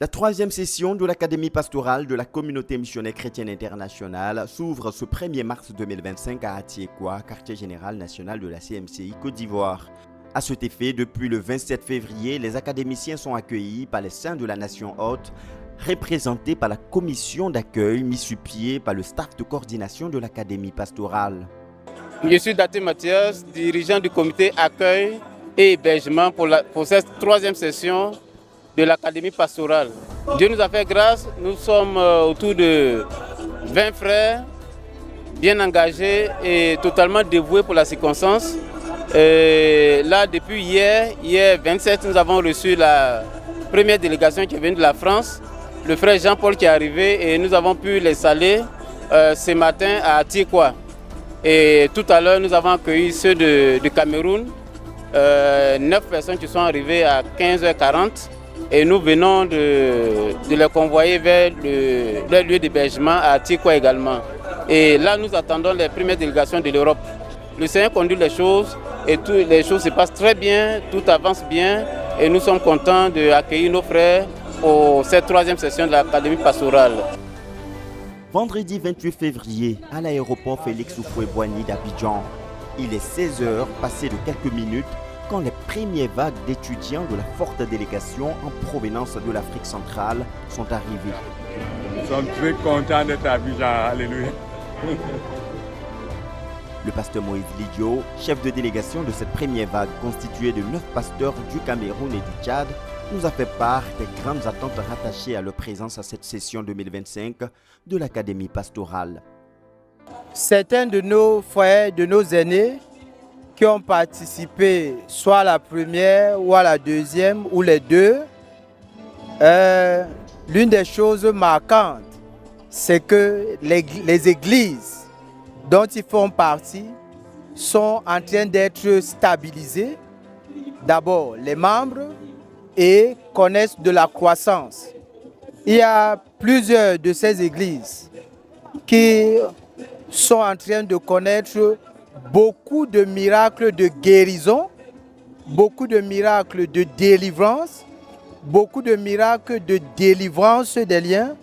La troisième session de l'Académie pastorale de la Communauté missionnaire chrétienne internationale s'ouvre ce 1er mars 2025 à Atiekwa, quartier général national de la CMCI Côte d'Ivoire. À cet effet, depuis le 27 février, les académiciens sont accueillis par les saints de la nation hôte, représentés par la commission d'accueil mise sur pied par le staff de coordination de l'Académie pastorale. Je suis Daté Mathias, dirigeant du comité accueil et hébergement pour cette troisième session de l'Académie pastorale. Dieu nous a fait grâce, nous sommes autour de 20 frères, bien engagés et totalement dévoués pour la circonstance. Là, depuis hier 27, nous avons reçu la première délégation qui vient de la France, le frère Jean-Paul qui est arrivé et nous avons pu les saluer ce matin à Atiekwa. Et tout à l'heure, nous avons accueilli ceux de Cameroun, 9 personnes qui sont arrivées à 15h40 et nous venons de les convoyer vers leur lieu d'hébergement à Atiekwa également. Et là, nous attendons les premières délégations de l'Europe. Le Seigneur conduit les choses et toutes les choses se passent très bien, tout avance bien et nous sommes contents d'accueillir nos frères pour cette troisième session de l'Académie pastorale. Vendredi 28 février, à l'aéroport Félix Houphouët-Boigny d'Abidjan, il est 16h, passé de quelques minutes, quand les premières vagues d'étudiants de la forte délégation en provenance de l'Afrique centrale sont arrivés. Nous sommes très contents d'être à Abidjan, alléluia. Le pasteur Moïse Lidio, chef de délégation de cette première vague constituée de 9 pasteurs du Cameroun et du Tchad, nous a fait part des grandes attentes rattachées à leur présence à cette session 2025 de l'Académie pastorale. Certains de nos frères, de nos aînés qui ont participé soit à la première ou à la deuxième ou les deux, l'une des choses marquantes, c'est que les églises dont ils font partie sont en train d'être stabilisées. D'abord, les membres et connaissent de la croissance. Il y a plusieurs de ces églises qui sont en train de connaître beaucoup de miracles de guérison, beaucoup de miracles de délivrance, beaucoup de miracles de délivrance des liens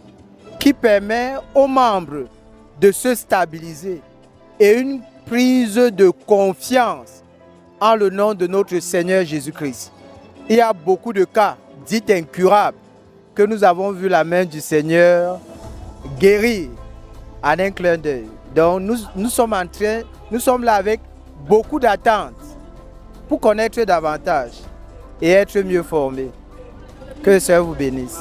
qui permettent aux membres de se stabiliser et une prise de confiance en le nom de notre Seigneur Jésus-Christ. Il y a beaucoup de cas dits incurables que nous avons vu la main du Seigneur guérir en un clin d'œil. Donc nous sommes là avec beaucoup d'attentes pour connaître davantage et être mieux formés. Que le Seigneur vous bénisse.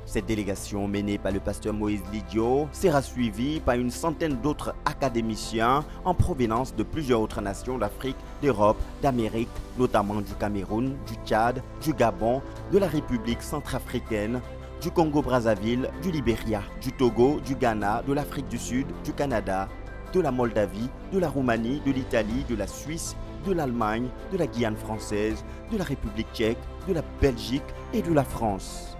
Cette délégation menée par le pasteur Moïse Lidio sera suivie par une centaine d'autres académiciens en provenance de plusieurs autres nations d'Afrique, d'Europe, d'Amérique, notamment du Cameroun, du Tchad, du Gabon, de la République centrafricaine, du Congo-Brazzaville, du Libéria, du Togo, du Ghana, de l'Afrique du Sud, du Canada, de la Moldavie, de la Roumanie, de l'Italie, de la Suisse, de l'Allemagne, de la Guyane française, de la République tchèque, de la Belgique et de la France.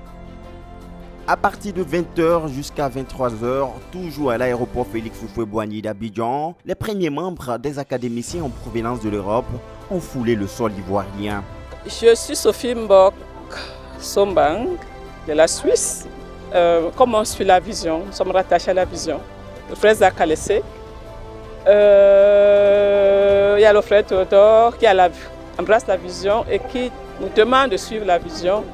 À partir de 20h jusqu'à 23h, toujours à l'aéroport Félix Houphouët-Boigny d'Abidjan, les premiers membres des académiciens en provenance de l'Europe ont foulé le sol ivoirien. Je suis Sophie Mbok Sombang de la Suisse. Comme on suit la vision, nous sommes rattachés à la vision. Le frère Zach Alessé. Il y a le frère Théodore qui embrasse la vision et qui nous demande de suivre la vision.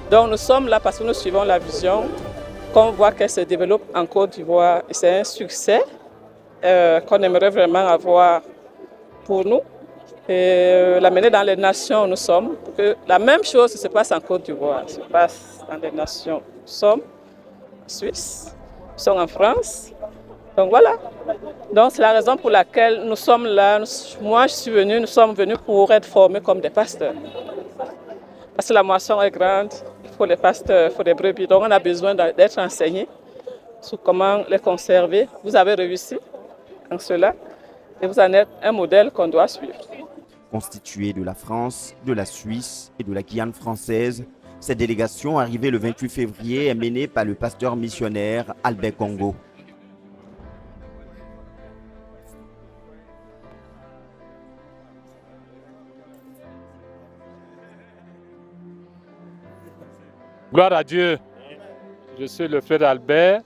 Donc nous sommes là parce que nous suivons la vision, qu'on voit qu'elle se développe en Côte d'Ivoire. Et c'est un succès qu'on aimerait vraiment avoir pour nous et l'amener dans les nations où nous sommes. Pour que la même chose se passe en Côte d'Ivoire, se passe dans les nations. Nous sommes en Suisse, nous sommes en France. Donc voilà. Donc c'est la raison pour laquelle nous sommes là. Nous sommes venus pour être formés comme des pasteurs. Parce que la moisson est grande, il faut les pasteurs, il faut des brebis. Donc on a besoin d'être enseignés sur comment les conserver. Vous avez réussi en cela et vous en êtes un modèle qu'on doit suivre. Constituée de la France, de la Suisse et de la Guyane française, cette délégation arrivée le 28 février est menée par le pasteur missionnaire Albert Congo. Gloire à Dieu. Je suis le frère Albert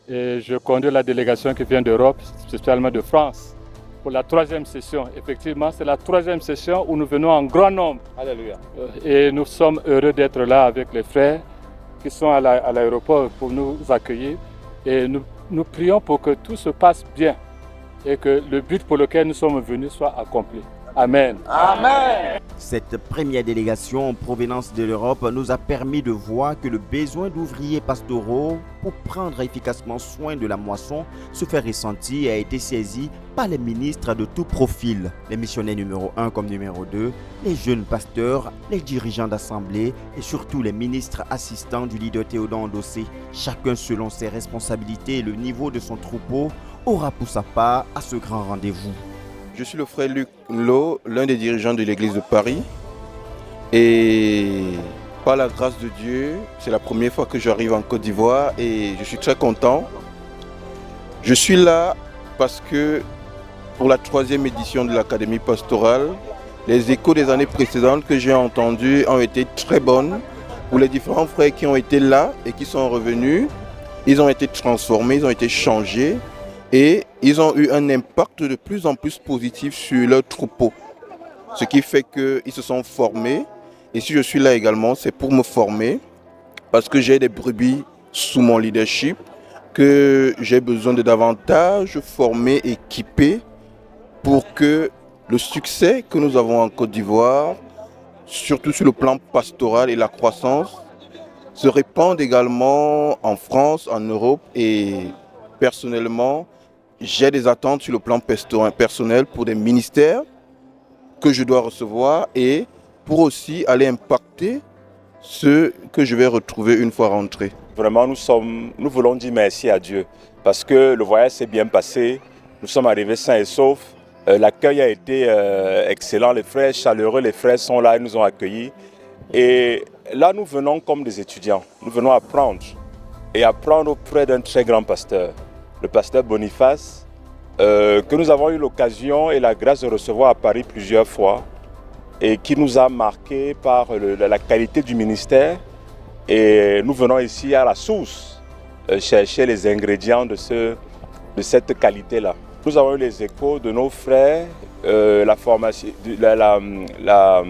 et je conduis la délégation qui vient d'Europe, spécialement de France, pour la 3e session. Effectivement, c'est la 3e session où nous venons en grand nombre. Alléluia. Et nous sommes heureux d'être là avec les frères qui sont à l'aéroport pour nous accueillir. Et nous prions pour que tout se passe bien et que le but pour lequel nous sommes venus soit accompli. Amen. Amen. Cette première délégation en provenance de l'Europe nous a permis de voir que le besoin d'ouvriers pastoraux pour prendre efficacement soin de la moisson se fait ressentir et a été saisi par les ministres de tout profil, les missionnaires numéro 1 comme numéro 2, les jeunes pasteurs, les dirigeants d'assemblée et surtout les ministres assistants du leader Théodore Ndossé. Chacun selon ses responsabilités et le niveau de son troupeau aura pour sa part à ce grand rendez-vous. Je suis le frère Luc Lo, l'un des dirigeants de l'église de Paris. Et par la grâce de Dieu, c'est la première fois que j'arrive en Côte d'Ivoire et je suis très content. Je suis là parce que pour la 3e édition de l'Académie pastorale, les échos des années précédentes que j'ai entendus ont été très bonnes. Pour les différents frères qui ont été là et qui sont revenus, ils ont été transformés, ils ont été changés. Et ils ont eu un impact de plus en plus positif sur leur troupeau. Ce qui fait qu'ils se sont formés. Et si je suis là également, c'est pour me former. Parce que j'ai des brebis sous mon leadership que j'ai besoin de davantage former, équiper pour que le succès que nous avons en Côte d'Ivoire, surtout sur le plan pastoral et la croissance, se répande également en France, en Europe et personnellement, j'ai des attentes sur le plan personnel pour des ministères que je dois recevoir et pour aussi aller impacter ceux que je vais retrouver une fois rentré. Vraiment, nous voulons dire merci à Dieu parce que le voyage s'est bien passé. Nous sommes arrivés sains et saufs. L'accueil a été excellent. Les frères chaleureux, les frères sont là, ils nous ont accueillis. Et là, nous venons comme des étudiants. Nous venons apprendre et apprendre auprès d'un très grand pasteur. Le pasteur Boniface, que nous avons eu l'occasion et la grâce de recevoir à Paris plusieurs fois et qui nous a marqué par la qualité du ministère. Et nous venons ici à la source chercher les ingrédients de cette qualité-là. Nous avons eu les échos de nos frères, la formation, la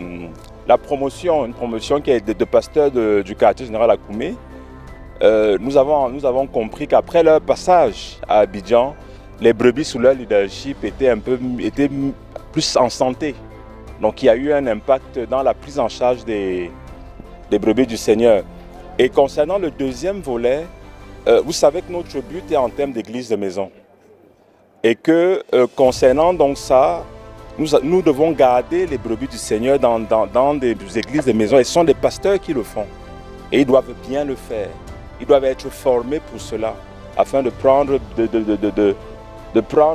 promotion, une promotion qui est de pasteur du quartier général à Koumé. Nous avons compris qu'après leur passage à Abidjan, les brebis sous leur leadership étaient plus en santé. Donc il y a eu un impact dans la prise en charge des brebis du Seigneur. Et concernant le deuxième volet, vous savez que notre but est en termes d'église de maison. Et que concernant donc ça, nous devons garder les brebis du Seigneur dans des églises de maison. Et ce sont des pasteurs qui le font. Et ils doivent bien le faire. Ils doivent être formés pour cela, afin de prendre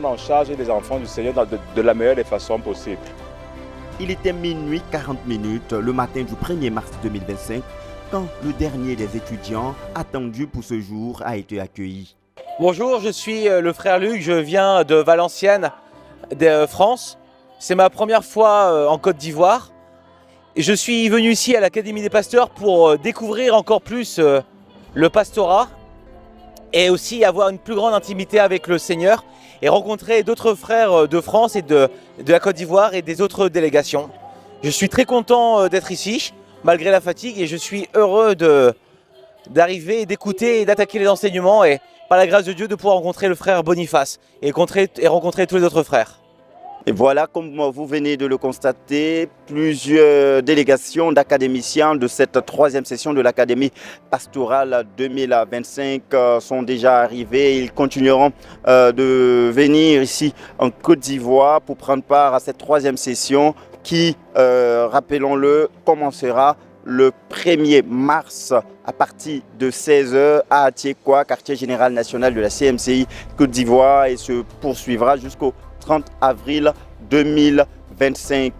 en charge les enfants du Seigneur de la meilleure des façons possibles. Il était minuit 40 minutes le matin du 1er mars 2025 quand le dernier des étudiants attendus pour ce jour a été accueilli. Bonjour, je suis le frère Luc, je viens de Valenciennes, de France. C'est ma première fois en Côte d'Ivoire. Et je suis venu ici à l'Académie des Pasteurs pour découvrir encore plus le pastorat et aussi avoir une plus grande intimité avec le Seigneur et rencontrer d'autres frères de France et de la Côte d'Ivoire et des autres délégations. Je suis très content d'être ici, malgré la fatigue, et je suis heureux d'arriver, d'écouter et d'attaquer les enseignements et par la grâce de Dieu de pouvoir rencontrer le frère Boniface et rencontrer tous les autres frères. Et voilà, comme vous venez de le constater, plusieurs délégations d'académiciens de cette 3e session de l'Académie pastorale 2025 sont déjà arrivés. Ils continueront de venir ici en Côte d'Ivoire pour prendre part à cette 3e session qui, rappelons-le, commencera le 1er mars à partir de 16h à Atiekwa, quartier général national de la CMCI Côte d'Ivoire, et se poursuivra jusqu'au 30 avril 2025.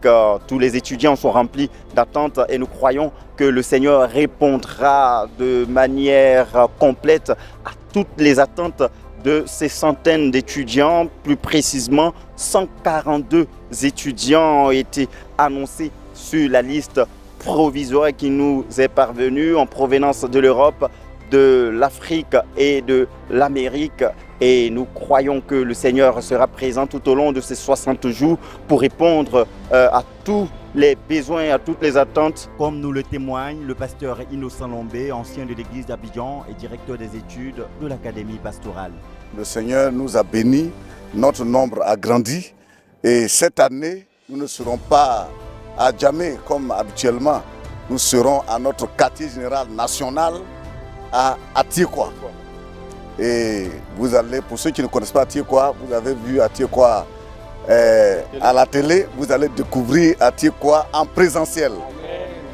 Tous les étudiants sont remplis d'attente et nous croyons que le Seigneur répondra de manière complète à toutes les attentes de ces centaines d'étudiants. Plus précisément, 142 étudiants ont été annoncés sur la liste provisoire qui nous est parvenu en provenance de l'Europe, de l'Afrique et de l'Amérique. Et nous croyons que le Seigneur sera présent tout au long de ces 60 jours pour répondre à tous les besoins, à toutes les attentes. Comme nous le témoigne le pasteur Innocent Lombé, ancien de l'église d'Abidjan et directeur des études de l'Académie pastorale. Le Seigneur nous a bénis, notre nombre a grandi et cette année, nous ne serons pas à Djamé comme habituellement. Nous serons à notre quartier général national à Atiekwa. Et vous allez, pour ceux qui ne connaissent pas Atiekwa, vous avez vu Atiekwa à la télé, vous allez découvrir Atiekwa en présentiel.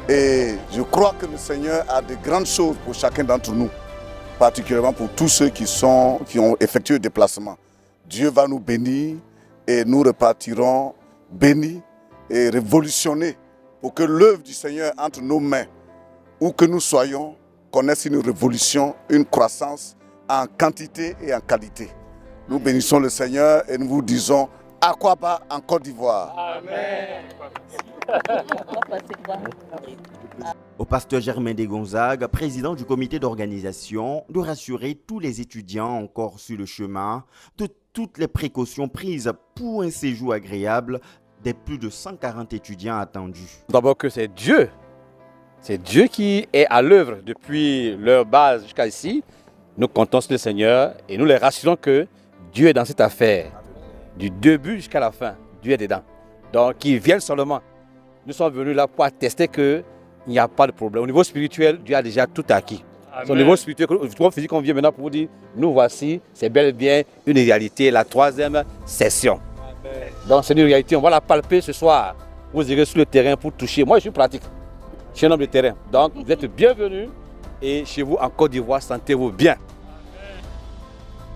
Et je crois que le Seigneur a de grandes choses pour chacun d'entre nous, particulièrement pour tous ceux qui ont effectué le déplacement. Dieu va nous bénir et nous repartirons bénis et révolutionnés pour que l'œuvre du Seigneur entre nos mains, où que nous soyons, connaisse une révolution, une croissance en quantité et en qualité. Nous bénissons le Seigneur et nous vous disons Akwaba en Côte d'Ivoire. Amen. Au pasteur Germain Desgonzagues, président du comité d'organisation, de rassurer tous les étudiants encore sur le chemin de toutes les précautions prises pour un séjour agréable des plus de 140 étudiants attendus. D'abord que c'est Dieu qui est à l'œuvre depuis leur base jusqu'à ici. Nous comptons sur le Seigneur et nous les rassurons que Dieu est dans cette affaire. Du début jusqu'à la fin, Dieu est dedans. Donc qu'ils viennent seulement. Nous sommes venus là pour attester qu'il n'y a pas de problème. Au niveau spirituel, Dieu a déjà tout acquis. Au niveau spirituel, au niveau physique, on vient maintenant pour vous dire, nous voici, c'est bel et bien une réalité, la 3e session. Amen. Donc c'est une réalité, on va la palper ce soir. Vous irez sur le terrain pour toucher. Moi je suis pratique, je suis un homme de terrain. Donc vous êtes bienvenus et chez vous en Côte d'Ivoire, sentez-vous bien.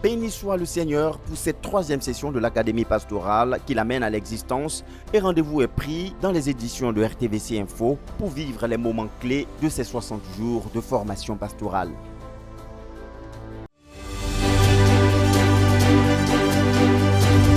Béni soit le Seigneur pour cette 3e session de l'Académie pastorale qui l'amène à l'existence et rendez-vous est pris dans les éditions de RTVC Info pour vivre les moments clés de ces 60 jours de formation pastorale.